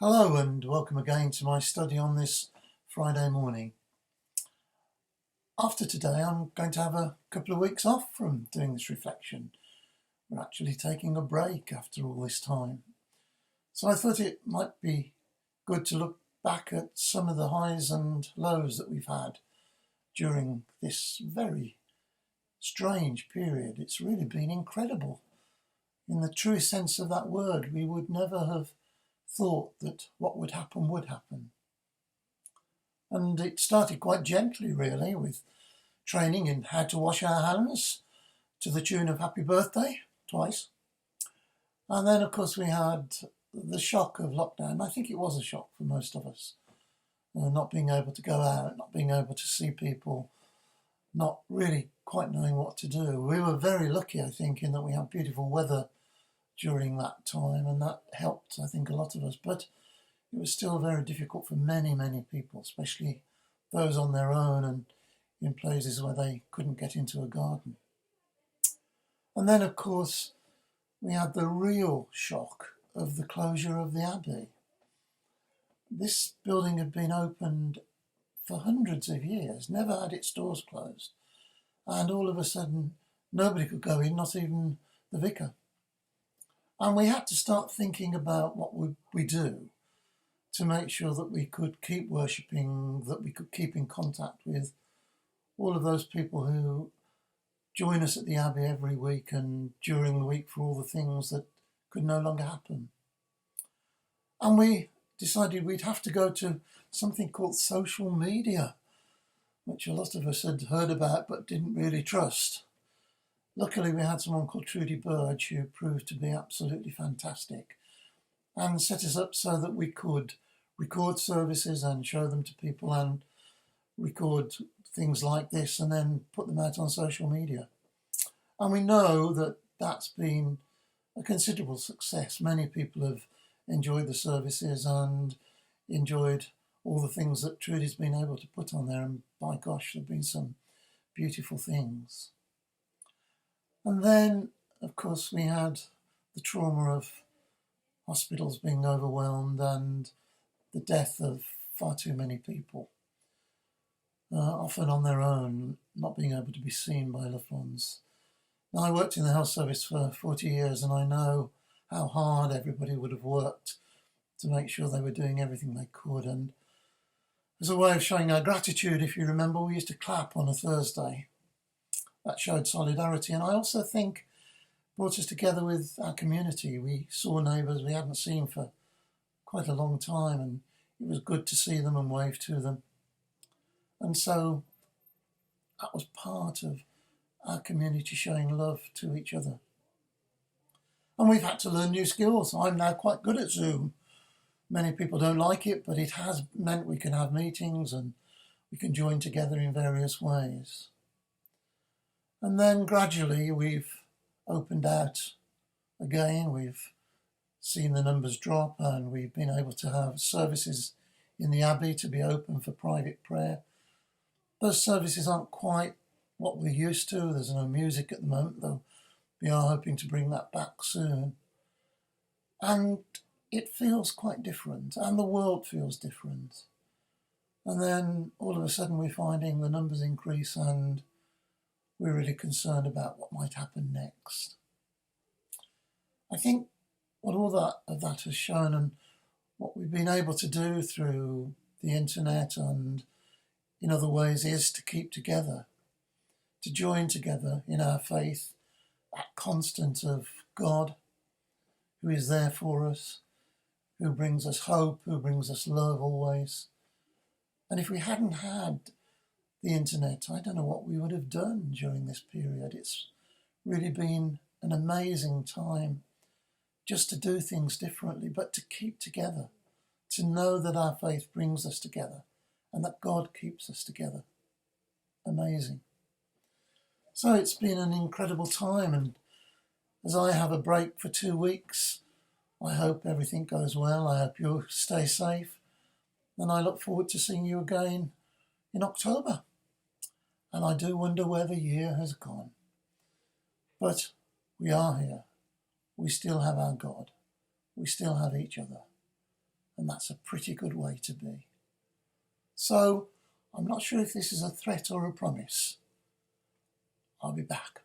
Hello and welcome again to my study on this Friday morning. After today I'm going to have a couple of weeks off from doing this reflection. We're actually taking a break after all this time. So I thought it might be good to look back at some of the highs and lows that we've had during this very strange period. It's really been incredible. In the truest sense of that word, we would never have thought that what would happen would happen. And it started quite gently, really, with training in how to wash our hands to the tune of Happy Birthday twice. And then, of course, we had the shock of lockdown. I think it was a shock for most of us. Not being able to go out, not being able to see people, not really quite knowing what to do. We were very lucky, I think, in that we had beautiful weather during that time, and that helped, I think, a lot of us. But it was still very difficult for many, many people, especially those on their own and in places where they couldn't get into a garden. And then, of course, we had the real shock of the closure of the Abbey. This building had been opened for hundreds of years, never had its doors closed. And all of a sudden, nobody could go in, not even the vicar. And we had to start thinking about what would we do to make sure that we could keep worshipping, that we could keep in contact with all of those people who join us at the Abbey every week and during the week for all the things that could no longer happen. And we decided we'd have to go to something called social media, which a lot of us had heard about but didn't really trust. Luckily, we had someone called Trudy Burge who proved to be absolutely fantastic and set us up so that we could record services and show them to people and record things like this and then put them out on social media. And we know that that's been a considerable success. Many people have enjoyed the services and enjoyed all the things that Trudy's been able to put on there. And by gosh, there have been some beautiful things. And then, of course, we had the trauma of hospitals being overwhelmed and the death of far too many people, often on their own, not being able to be seen by loved ones. Now, I worked in the health service for 40 years and I know how hard everybody would have worked to make sure they were doing everything they could. And as a way of showing our gratitude, if you remember, we used to clap on a Thursday. That showed solidarity, and I also think brought us together with our community. We saw neighbours we hadn't seen for quite a long time, and it was good to see them and wave to them. And so that was part of our community showing love to each other. And we've had to learn new skills. I'm now quite good at Zoom. Many people don't like it, but it has meant we can have meetings and we can join together in various ways. And then gradually we've opened out again. We've seen the numbers drop and we've been able to have services in the Abbey to be open for private prayer. Those services aren't quite what we're used to. There's no music at the moment, though we are hoping to bring that back soon. And it feels quite different, and the world feels different. And then all of a sudden we're finding the numbers increase and we're really concerned about what might happen next. I think what all of that has shown and what we've been able to do through the internet and in other ways is to keep together, to join together in our faith, that constant of God who is there for us, who brings us hope, who brings us love always. And if we hadn't had the internet, I don't know what we would have done during this period. It's really been an amazing time just to do things differently, but to keep together, to know that our faith brings us together and that God keeps us together. Amazing. So it's been an incredible time, and as I have a break for 2 weeks, I hope everything goes well. I hope you'll stay safe, and I look forward to seeing you again in October. And I do wonder where the year has gone. But we are here. We still have our God. We still have each other. and that's a pretty good way to be. So I'm not sure if this is a threat or a promise. I'll be back.